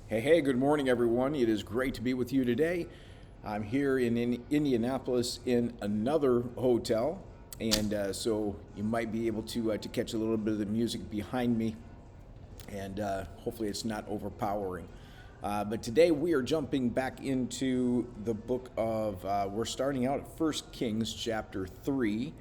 Hey, good morning, everyone. It is great to be with you today. I'm here in Indianapolis in another hotel, and so you might be able to catch a little bit of the music behind me, and hopefully it's not overpowering. But today we are jumping back into the book of, we're starting out at First Kings chapter 3,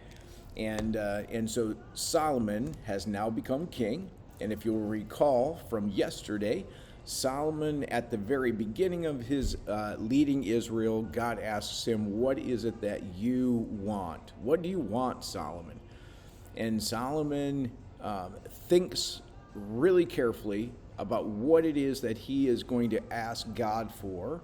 and so Solomon has now become king. And if you'll recall from yesterday, Solomon, at the very beginning of his leading Israel, God asks him, "What is it that you want? What do you want, Solomon?" And Solomon thinks really carefully about what it is that he is going to ask God for.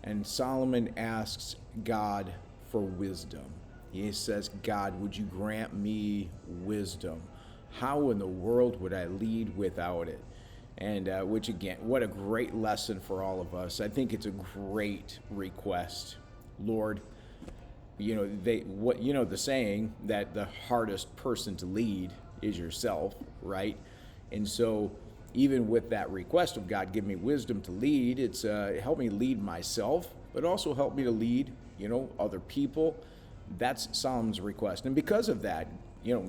And Solomon asks God for wisdom. He says, "God, would you grant me wisdom? How in the world would I lead without it?" And which, again, what a great lesson for all of us. I think it's a great request. Lord, the saying that the hardest person to lead is yourself, right? And so even with that request of God, give me wisdom to lead, it's help me lead myself, but also help me to lead, other people. That's Solomon's request. And because of that,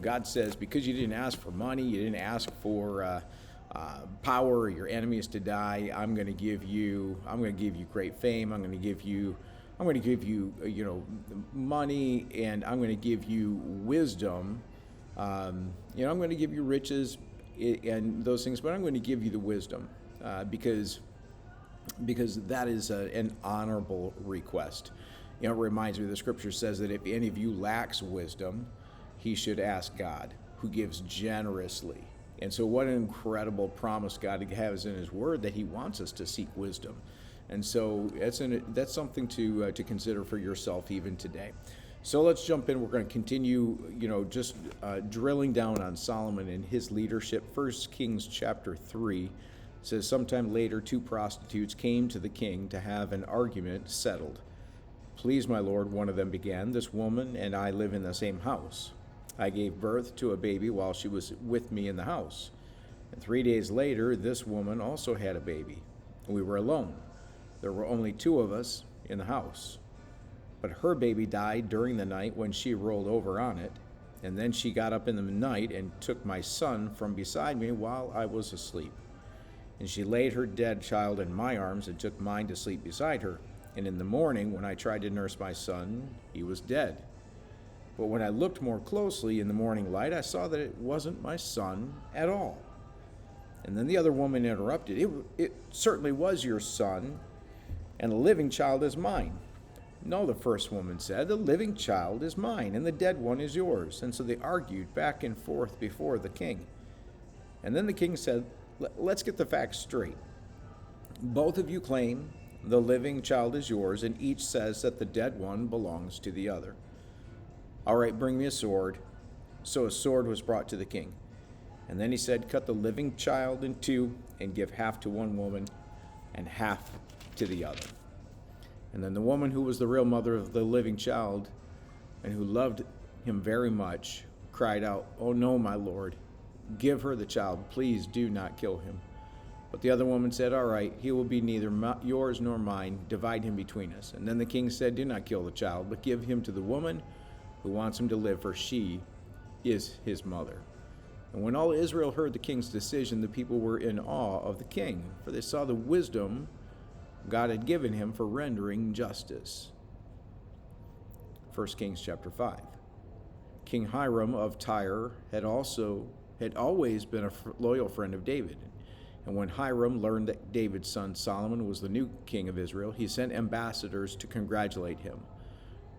God says, because you didn't ask for money, you didn't ask for power, your enemies to die, I'm going to give you great fame. I'm going to give you money, and I'm going to give you wisdom. I'm going to give you riches and those things, but I'm going to give you the wisdom because that is an honorable request. It reminds me, the scripture says that if any of you lacks wisdom, he should ask God, who gives generously. And so what an incredible promise God has in his word, that he wants us to seek wisdom. And so that's something to consider for yourself even today. So let's jump in. We're going to continue, just drilling down on Solomon and his leadership. 1 Kings chapter 3 says, sometime later, two prostitutes came to the king to have an argument settled. "Please, my lord," one of them began, "this woman and I live in the same house. I gave birth to a baby while she was with me in the house. And 3 days later, this woman also had a baby. We were alone. There were only two of us in the house. But her baby died during the night when she rolled over on it. And then she got up in the night and took my son from beside me while I was asleep. And she laid her dead child in my arms and took mine to sleep beside her. And in the morning, when I tried to nurse my son, he was dead. But when I looked more closely in the morning light, I saw that it wasn't my son at all." And then the other woman interrupted, It certainly was your son, and the living child is mine." "No," the first woman said, "the living child is mine, and the dead one is yours." And so they argued back and forth before the king. And then the king said, "Let's get the facts straight. Both of you claim the living child is yours, and each says that the dead one belongs to the other. All right, bring me a sword." So a sword was brought to the king. And then he said, "Cut the living child in two and give half to one woman and half to the other." And then the woman, who was the real mother of the living child and who loved him very much, cried out, "Oh no, my lord, give her the child. Please do not kill him." But the other woman said, "All right, he will be neither yours nor mine. Divide him between us." And then the king said, "Do not kill the child, but give him to the woman who wants him to live, for she is his mother." And when all Israel heard the king's decision, the people were in awe of the king, for they saw the wisdom God had given him for rendering justice. 1 Kings chapter 5. King Hiram of Tyre had always been a loyal friend of David. And when Hiram learned that David's son Solomon was the new king of Israel, he sent ambassadors to congratulate him.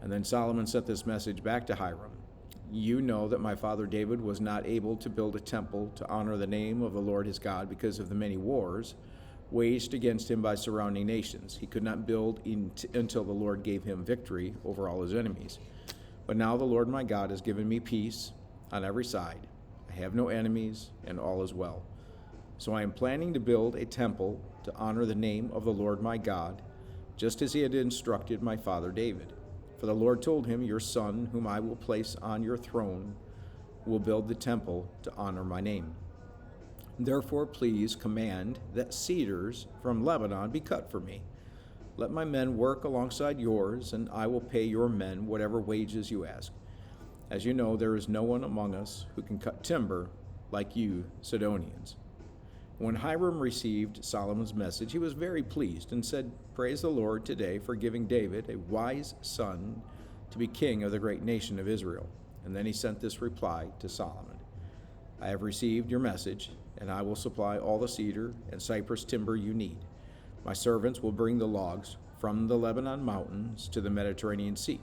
And then Solomon sent this message back to Hiram: "You know that my father David was not able to build a temple to honor the name of the Lord his God because of the many wars waged against him by surrounding nations. He could not build until the Lord gave him victory over all his enemies. But now the Lord my God has given me peace on every side. I have no enemies, and all is well. So I am planning to build a temple to honor the name of the Lord my God, just as he had instructed my father David. For the Lord told him, 'Your son, whom I will place on your throne, will build the temple to honor my name.' Therefore, please command that cedars from Lebanon be cut for me. Let my men work alongside yours, and I will pay your men whatever wages you ask. As you know, there is no one among us who can cut timber like you Sidonians." When Hiram received Solomon's message, he was very pleased and said, "Praise the Lord today for giving David a wise son to be king of the great nation of Israel." And then he sent this reply to Solomon: "I have received your message, and I will supply all the cedar and cypress timber you need. My servants will bring the logs from the Lebanon mountains to the Mediterranean Sea,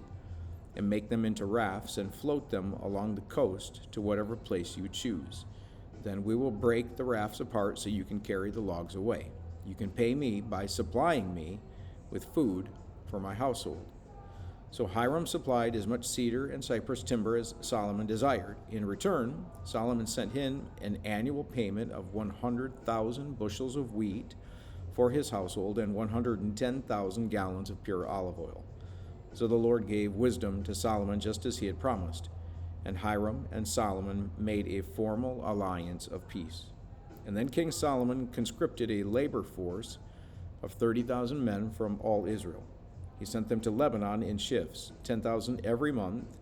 and make them into rafts and float them along the coast to whatever place you choose. Then we will break the rafts apart so you can carry the logs away. You can pay me by supplying me with food for my household." So Hiram supplied as much cedar and cypress timber as Solomon desired. In return, Solomon sent him an annual payment of 100,000 bushels of wheat for his household and 110,000 gallons of pure olive oil. So the Lord gave wisdom to Solomon just as he had promised, and Hiram and Solomon made a formal alliance of peace. And then King Solomon conscripted a labor force of 30,000 men from all Israel. He sent them to Lebanon in shifts, 10,000 every month,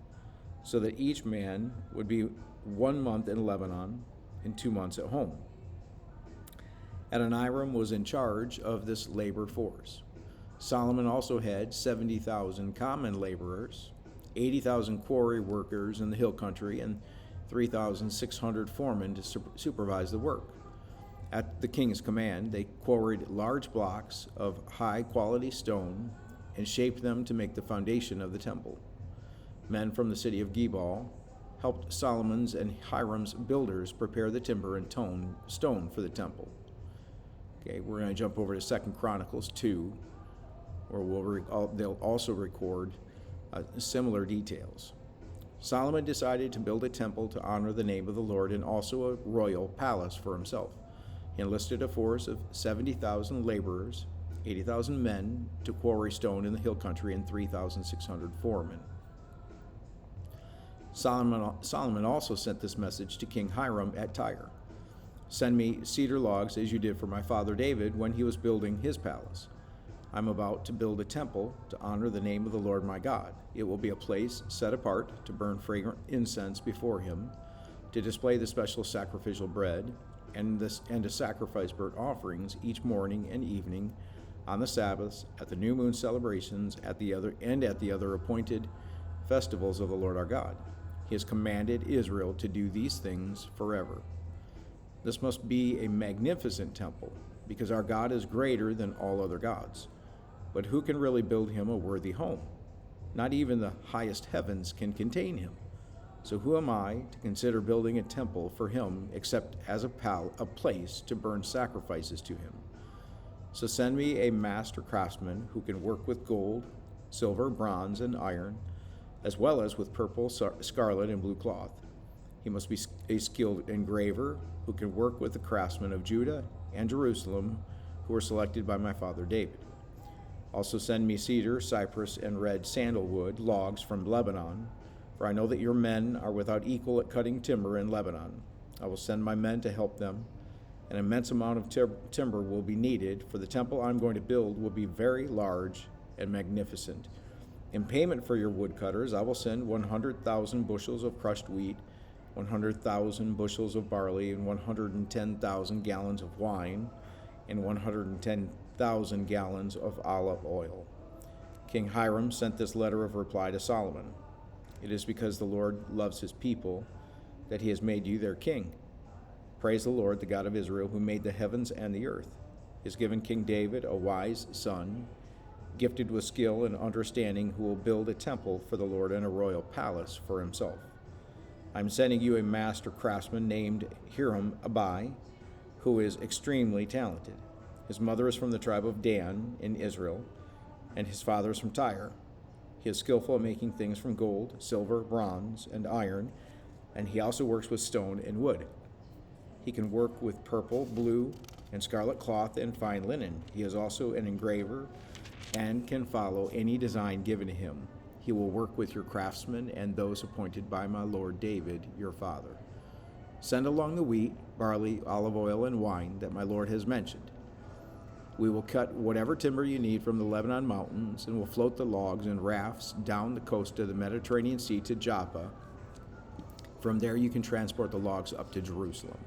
so that each man would be 1 month in Lebanon and 2 months at home. Adoniram was in charge of this labor force. Solomon also had 70,000 common laborers, 80,000 quarry workers in the hill country, and 3,600 foremen to supervise the work. At the king's command, they quarried large blocks of high-quality stone and shaped them to make the foundation of the temple. Men from the city of Gebal helped Solomon's and Hiram's builders prepare the timber and stone for the temple. Okay, we're going to jump over to 2 Chronicles 2, where they'll also record similar details. Solomon decided to build a temple to honor the name of the Lord and also a royal palace for himself. He enlisted a force of 70,000 laborers, 80,000 men to quarry stone in the hill country, and 3,600 foremen. Solomon also sent this message to King Hiram at Tyre: "Send me cedar logs as you did for my father David when he was building his palace. I'm about to build a temple to honor the name of the Lord my God. It will be a place set apart to burn fragrant incense before him, to display the special sacrificial bread, and to sacrifice burnt offerings each morning and evening, on the Sabbaths, at the new moon celebrations, at the other appointed festivals of the Lord our God. He has commanded Israel to do these things forever. This must be a magnificent temple, because our God is greater than all other gods. But who can really build him a worthy home? Not even the highest heavens can contain him. So who am I to consider building a temple for him except as a place to burn sacrifices to him? So send me a master craftsman who can work with gold, silver, bronze, and iron, as well as with purple, scarlet, and blue cloth. He must be a skilled engraver who can work with the craftsmen of Judah and Jerusalem who were selected by my father David. Also send me cedar, cypress, and red sandalwood logs from Lebanon, for I know that your men are without equal at cutting timber in Lebanon. I will send my men to help them. An immense amount of timber will be needed, for the temple I'm going to build will be very large and magnificent. In payment for your woodcutters, I will send 100,000 bushels of crushed wheat, 100,000 bushels of barley, and 110,000 gallons of wine, and 110,000 gallons of olive oil." King Hiram sent this letter of reply to Solomon: "It is because the Lord loves his people that he has made you their king. Praise the Lord, the God of Israel, who made the heavens and the earth. He has given King David a wise son, gifted with skill and understanding, who will build a temple for the Lord and a royal palace for himself. I'm sending you a master craftsman named Hiram Abai, who is extremely talented. His mother is from the tribe of Dan in Israel, and his father is from Tyre. He is skillful at making things from gold, silver, bronze, and iron, and he also works with stone and wood. He can work with purple, blue, and scarlet cloth and fine linen. He is also an engraver and can follow any design given to him. He will work with your craftsmen and those appointed by my lord David, your father. Send along the wheat, barley, olive oil, and wine that my lord has mentioned. We will cut whatever timber you need from the Lebanon mountains, and will float the logs in rafts down the coast of the Mediterranean Sea to Joppa. From there you can transport the logs up to Jerusalem.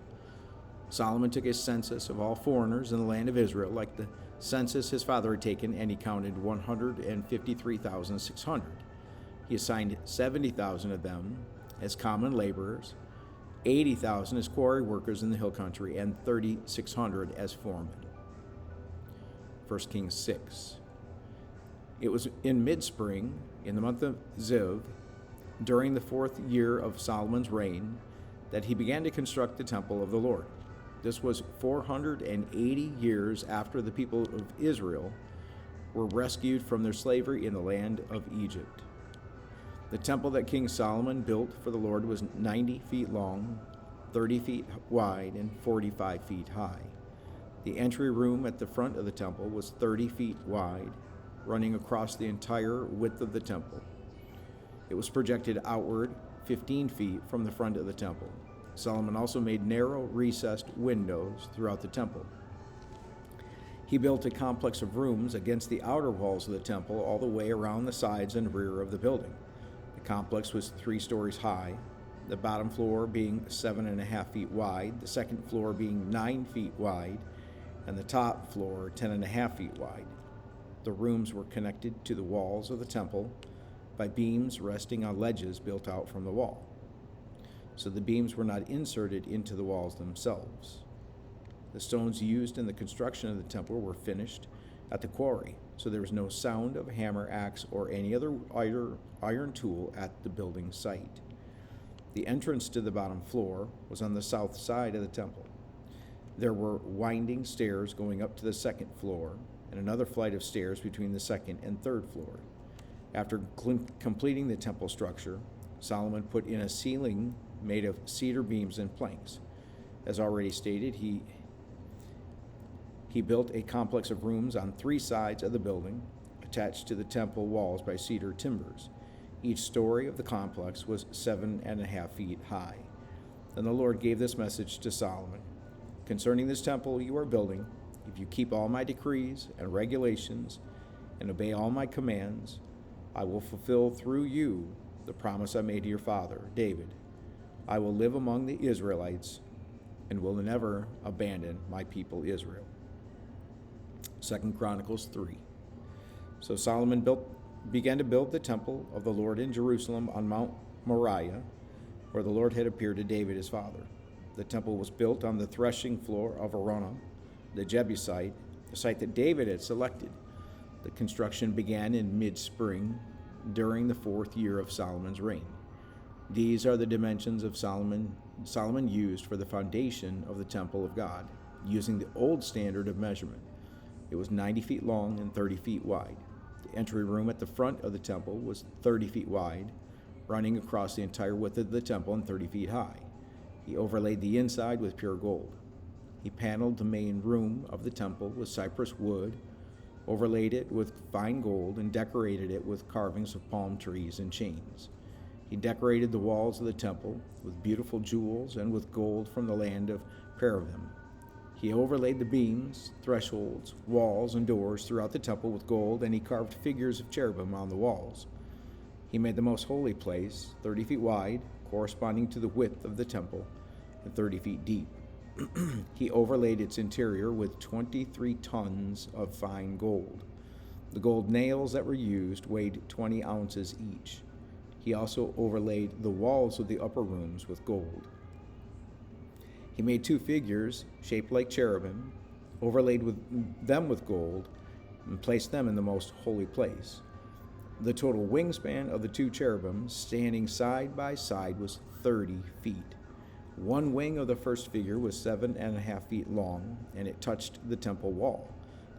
Solomon took a census of all foreigners in the land of Israel, like the census his father had taken, and he counted 153,600. He assigned 70,000 of them as common laborers, 80,000 as quarry workers in the hill country, and 3,600 as foremen. 1 Kings 6. It was in mid-spring, in the month of Ziv, during the 4th year of Solomon's reign, that he began to construct the temple of the Lord. This was 480 years after the people of Israel were rescued from their slavery in the land of Egypt. The temple that King Solomon built for the Lord was 90 feet long, 30 feet wide, and 45 feet high. The entry room at the front of the temple was 30 feet wide, running across the entire width of the temple. It was projected outward 15 feet from the front of the temple. Solomon also made narrow, recessed windows throughout the temple. He built a complex of rooms against the outer walls of the temple all the way around the sides and rear of the building. The complex was 3 stories high, the bottom floor being 7.5 feet wide, the second floor being 9 feet wide, and the top floor 10.5 feet wide. The rooms were connected to the walls of the temple by beams resting on ledges built out from the wall. So the beams were not inserted into the walls themselves. The stones used in the construction of the temple were finished at the quarry, so there was no sound of a hammer, axe, or any other iron tool at the building site. The entrance to the bottom floor was on the south side of the temple. There were winding stairs going up to the second floor, and another flight of stairs between the second and third floor. After completing the temple structure, Solomon put in a ceiling made of cedar beams and planks. As already stated, he built a complex of rooms on 3 sides of the building, attached to the temple walls by cedar timbers. Each story of the complex was 7.5 feet high. Then the Lord gave this message to Solomon: "Concerning this temple you are building, if you keep all my decrees and regulations and obey all my commands, I will fulfill through you the promise I made to your father, David. I will live among the Israelites and will never abandon my people Israel." 2 Chronicles 3. So Solomon began to build the temple of the Lord in Jerusalem on Mount Moriah, where the Lord had appeared to David his father. The temple was built on the threshing floor of Araunah, the Jebusite, the site that David had selected. The construction began in mid-spring during the 4th year of Solomon's reign. These are the dimensions of Solomon used for the foundation of the temple of God, using the old standard of measurement. It was 90 feet long and 30 feet wide. The entry room at the front of the temple was 30 feet wide, running across the entire width of the temple and 30 feet high. He overlaid the inside with pure gold. He paneled the main room of the temple with cypress wood, overlaid it with fine gold, and decorated it with carvings of palm trees and chains. He decorated the walls of the temple with beautiful jewels and with gold from the land of Parabim. He overlaid the beams, thresholds, walls, and doors throughout the temple with gold, and he carved figures of cherubim on the walls. He made the most holy place 30 feet wide, corresponding to the width of the temple, and 30 feet deep. He overlaid its interior with 23 tons of fine gold. The gold nails that were used weighed 20 ounces each. He also overlaid the walls of the upper rooms with gold. He made 2 figures shaped like cherubim, overlaid them with gold, and placed them in the most holy place. The total wingspan of the 2 cherubim standing side by side was 30 feet. One wing of the first figure was 7.5 feet long, and it touched the temple wall.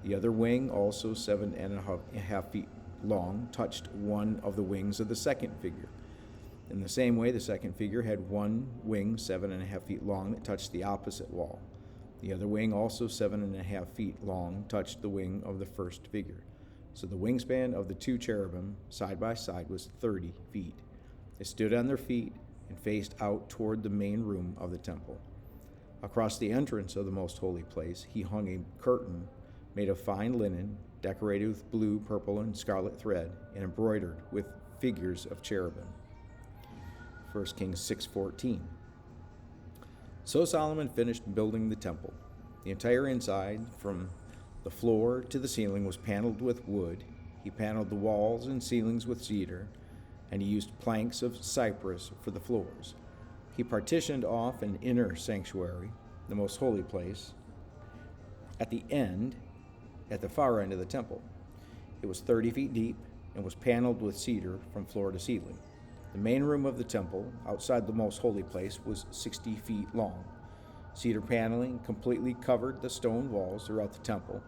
The other wing, also 7.5 feet long, touched one of the wings of the second figure. In the same way, the second figure had one wing 7.5 feet long that touched the opposite wall. The other wing, also 7.5 feet long, touched the wing of the first figure. So the wingspan of the 2 cherubim side by side was 30 feet. They stood on their feet, and faced out toward the main room of the temple. Across the entrance of the most holy place, he hung a curtain made of fine linen, decorated with blue, purple, and scarlet thread, and embroidered with figures of cherubim. 1 Kings 6:14. So Solomon finished building the temple. The entire inside, from the floor to the ceiling, was paneled with wood. He paneled the walls and ceilings with cedar, and he used planks of cypress for the floors. He partitioned off an inner sanctuary, the most holy place, at the far end of the temple. It was 30 feet deep and was paneled with cedar from floor to ceiling. The main room of the temple, outside the most holy place, was 60 feet long. Cedar paneling completely covered the stone walls throughout the temple,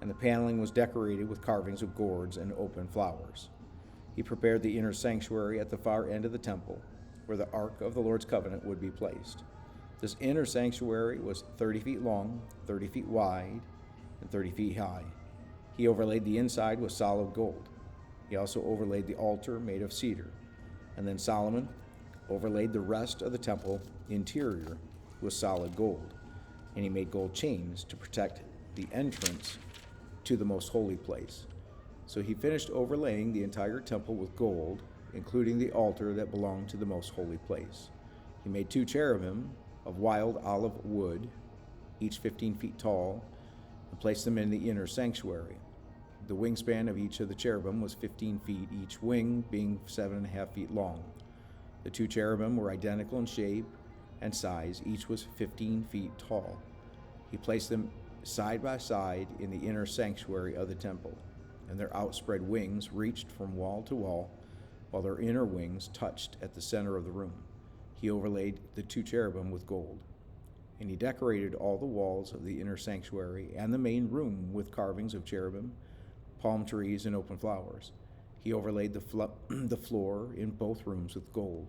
and the paneling was decorated with carvings of gourds and open flowers. He prepared the inner sanctuary at the far end of the temple, where the Ark of the Lord's covenant would be placed. This inner sanctuary was 30 feet long, 30 feet wide, and 30 feet high. He overlaid the inside with solid gold. He also overlaid the altar made of cedar. And then Solomon overlaid the rest of the temple interior with solid gold. And he made gold chains to protect the entrance to the most holy place. So he finished overlaying the entire temple with gold, including the altar that belonged to the most holy place. He made 2 cherubim of wild olive wood, each 15 feet tall, and placed them in the inner sanctuary. The wingspan of each of the cherubim was 15 feet, each wing being 7.5 feet long. The 2 cherubim were identical in shape and size. Each was 15 feet tall. He placed them side by side in the inner sanctuary of the temple, and their outspread wings reached from wall to wall, while their inner wings touched at the center of the room. He overlaid the 2 cherubim with gold. And he decorated all the walls of the inner sanctuary and the main room with carvings of cherubim, palm trees, and open flowers. He overlaid the floor in both rooms with gold.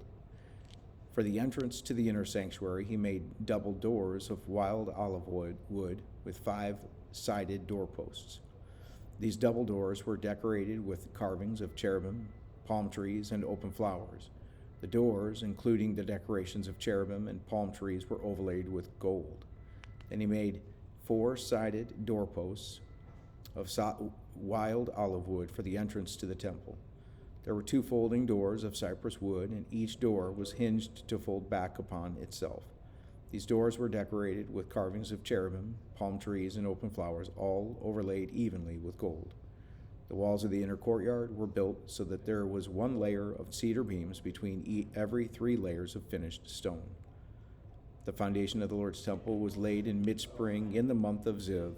For the entrance to the inner sanctuary, he made double doors of wild olive wood with 5-sided doorposts. These double doors were decorated with carvings of cherubim, palm trees, and open flowers. The doors, including the decorations of cherubim and palm trees, were overlaid with gold. Then he made 4-sided doorposts of wild olive wood for the entrance to the temple. There were 2 folding doors of cypress wood, and each door was hinged to fold back upon itself. These doors were decorated with carvings of cherubim, palm trees, and open flowers, all overlaid evenly with gold. The walls of the inner courtyard were built so that there was 1 layer of cedar beams between every 3 layers of finished stone. The foundation of the Lord's temple was laid in mid-spring in the month of Ziv,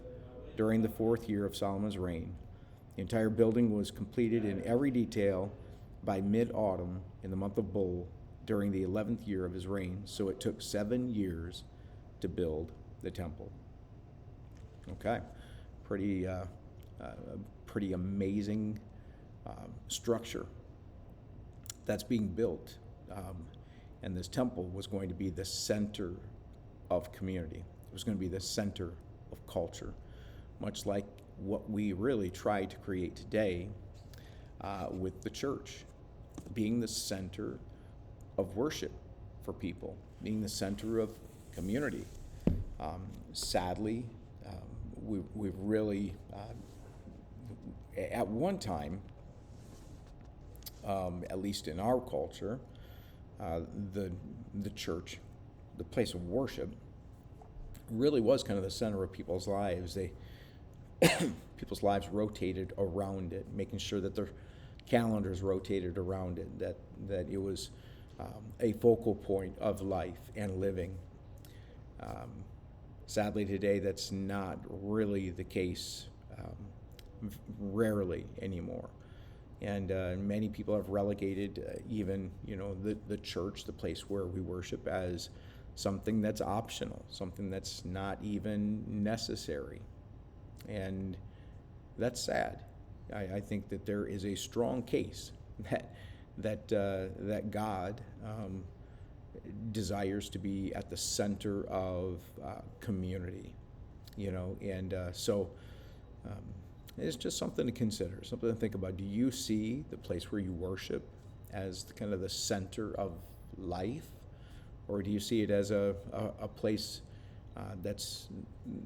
during the 4th year of Solomon's reign. The entire building was completed in every detail by mid-autumn in the month of Bul during the 11th year of his reign, so it took 7 years to build the temple. Okay, pretty amazing structure that's being built. And this temple was going to be the center of community. It was going to be the center of culture, much like what we really try to create today with the church, being the center of worship for people, being the center of community. Sadly, we've really, at one time, at least in our culture, the church, the place of worship, really was kind of the center of people's lives. People's lives rotated around it, making sure that their calendars rotated around it, that it was a focal point of life and living. Sadly, today, that's not really the case, rarely anymore. And many people have relegated even, the church, the place where we worship, as something that's optional, something that's not even necessary. And that's sad. I think that there is a strong case that God desires to be at the center of community, and so it's just something to consider, something to think about. Do you see the place where you worship as kind of the center of life? Or do you see it as a place that's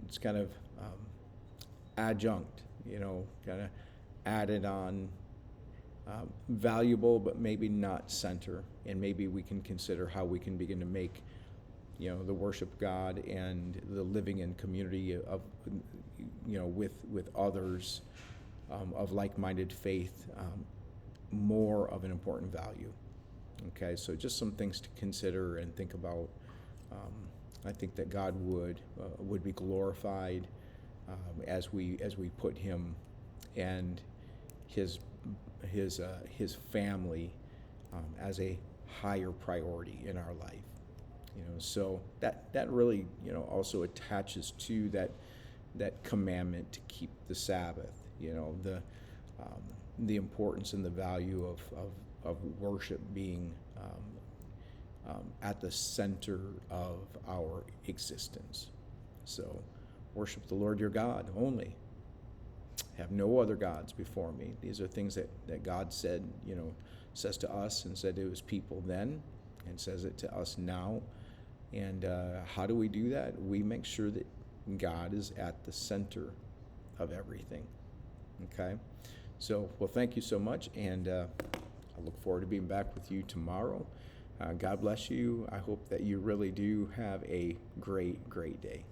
it's kind of adjunct, kind of added on, valuable, but maybe not center? And maybe we can consider how we can begin to make, the worship of God and the living in community of, with others of like-minded faith more of an important value. Okay, so just some things to consider and think about. I think that God would be glorified as we put Him and His family as a higher priority in our life. So that really also attaches to that commandment to keep the Sabbath. The importance and the value of worship being at the center of our existence. So worship the Lord your God only. Have no other gods before me. These are things that God says to us and said to His people then, and says it to us now. And how do we do that? We make sure that God is at the center of everything. Okay? So, well, thank you so much, and I look forward to being back with you tomorrow. God bless you. I hope that you really do have a great, great day.